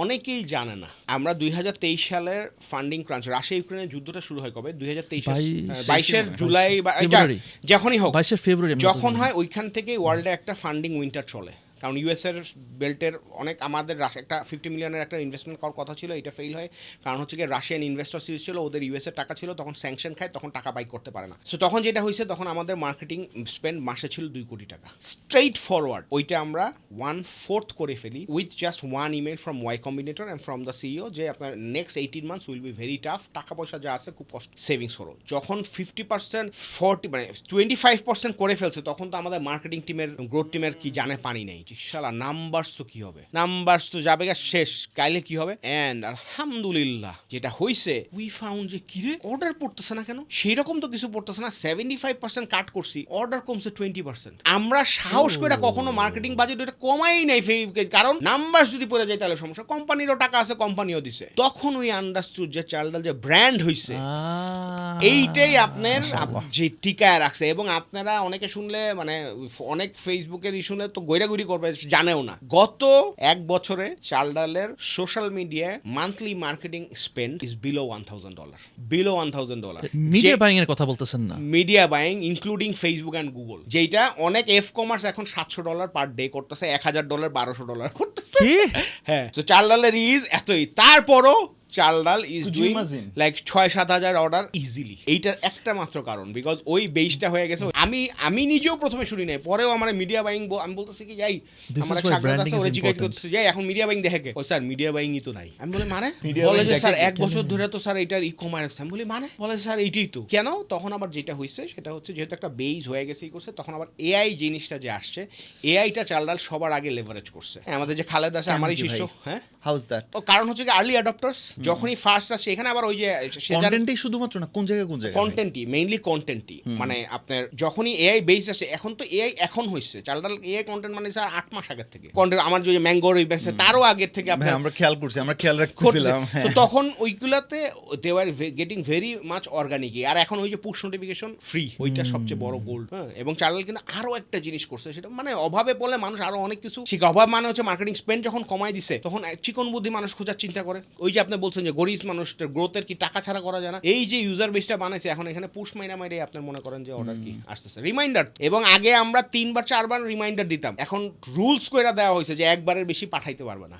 অনেকেই জানে না আমরা 2023 সালের ফান্ডিং ক্রাঞ্চ, রাশিয়া ইউক্রেনের যুদ্ধটা শুরু হয় কবে 2022 জুলাই বা যখনই হোক 22 ফেব্রুয়ারি যখন হয়, ওইখান থেকেই ওয়ার্ল্ডে একটা ফান্ডিং উইন্টার চলে। কারণ ইউএসের বেল্টের অনেক আমাদের একটা 50 মিলিয়নের একটা ইনভেস্টমেন্ট করার কথা ছিল, এটা ফেল হয়। কারণ হচ্ছে কি রাশিয়ান ইনভেস্টর সিরিজ ছিল, ওদের ইউএসের টাকা ছিল, তখন স্যাংশন খায়, তখন টাকা বাই করতে পারে না। সো তখন যেটা হয়েছে, তখন আমাদের মার্কেটিং স্পেন্ড মাসে ছিল 2 কোটি টাকা স্ট্রেইট ফরওয়ার্ড। ওইটা আমরা 1/4 করে ফেলি with just one email from Y Combinator and from the CEO যে আপনার next 18 months will be very tough, টাকা পয়সা যা আছে খুব কষ্ট সেভিংস করো। যখন 50% 40 মানে 25% করে ফেলছে, তখন তো আমাদের মার্কেটিং টিমের গ্রোথ টিমের কি জানে পানি নেই। শালা নাম্বারস তো কি হবে, নাম্বারস তো যাবে গা শেষ, কাইলে কি হবে। এন্ড আলহামদুলিল্লাহ যেটা হইছে, উই ফাউন্ড যে কিরে অর্ডার পড়তেছে না কেন, সেই রকম তো কিছু পড়তেছে না। 75% কাট করছি, অর্ডার কমছে 20%। আমরা সাহস করে কখনো মার্কেটিং বাজেট ওটা কমাই নাই, কারণ নাম্বার যদি পড়ে যায় তাহলে সমস্যা। কোম্পানিরও টাকা আছে, কোম্পানিও দিছে। তখন ওই আন্ডারস্টুড যে চালডাল যে ব্র্যান্ড হইছে, এইটাই আপনার যে টিকায় রাখছে। এবং আপনারা অনেকে শুনলে মানে অনেক ফেসবুকের শুনলে তো গৈরাগুড়ি করবে, জানেও না। গত 1 বছরে চাল ডালের সোশ্যাল মিডিয়ায় monthly marketing spend is below $1,000, below $1,000। Media buying এর কথা বলতেছেন না? Media buying including Facebook and Google, যেটা অনেক এফ কমার্স এখন $700 পার ডে করতেছে, $1,000 $1,200 করতেছে। হ্যাঁ, তো চাল ডালের ইজ এতই। তারপরও চাল ডাল ইজ ডুইং লাইক 6-7 হাজার অর্ডার ইজিলি। এইটার একটা মাত্র কারণ বিকজ ওই বেসটা হয়ে গেছে। আমি নিজেও প্রথমে শুনি নাই, পরেও আমার মিডিয়া বাইং আমি বলতেছি কি যাই আমার এক সাক্ষাৎ আছে, ওরে জিজ্ঞাসা করতেছি যাই এখন মিডিয়া বাইং দেখে কে, ও স্যার মিডিয়া বাইংই তো নাই। আমি বলি মানে, বলে যে স্যার 1 বছর ধরে তো স্যার এটার ই কমার্স। আমি বলি মানে, বলে স্যার এইটাই তো। কেন? তখন আবার যেটা হয়েছে সেটা হচ্ছে যেহেতু একটা বেস হয়ে গেছে ই করছে, তখন আবার এআই জিনিসটা যে আসছে, এআইটা চাল ডাল সবার আগে লেভারেজ করছে। আমাদের যে খালেদ আছে আমারই শিষ্য, হ্যাঁ হাউজ দ্যাট, তো কারণ হচ্ছে কি আর্লি অ্যাডপ্টার্স যখনই ফার্স্ট আসছে, এখানে আবার ওই যে কন্টেন্টই শুধুমাত্র না, কোন জায়গায় কন্টেন্টই মেইনলি কন্টেন্টই, মানে আপনার যখনই এআই বেস আসছে, এখন তো এআই এখন হইছে চালডাল এআই কন্টেন্ট মানে স্যার 8 মাস আগের থেকে কন্টেন্ট। আমার যে ম্যাঙ্গোর ওই ব্যাংক তারও আগের থেকে আমরা খেয়াল করছি, আমরা খেয়াল রাখছিলাম। তো তখন ওইগুলাতে they are getting very much organic. আর এখন ওই যে পুশ নোটিফিকেশন ফ্রি, ওইটা সবচেয়ে বড় গোল্ড। হ্যাঁ, এবং চালডাল কিন্তু আরো একটা জিনিস করছে, সেটা মানে অভাবে বলে মানুষ আরো অনেক কিছু শিখে। অভাব মানে হচ্ছে মার্কেটিং স্পেন্ড যখন কমাই দিছে, তখন চিকন বুদ্ধি মানুষ খোঁজার চিন্তা করে। ওই যে আপনি বলছেন যে গরিব মানুষের গ্রোথের কি টাকা ছাড়া করা যায় না, এই যে ইউজার বেসটা বানাইছে, এখন এখানে পুশ মাইরা মাইরে আপনার মনে করেন যে অর্ডার কি আসতেছে, রিমাইন্ডার। এবং আগে আমরা 3-4 বার রিমাইন্ডার দিতাম, এখন রুলস কইরা দেওয়া হয়েছে যে একবারের বেশি পাঠাইতে পারবে না।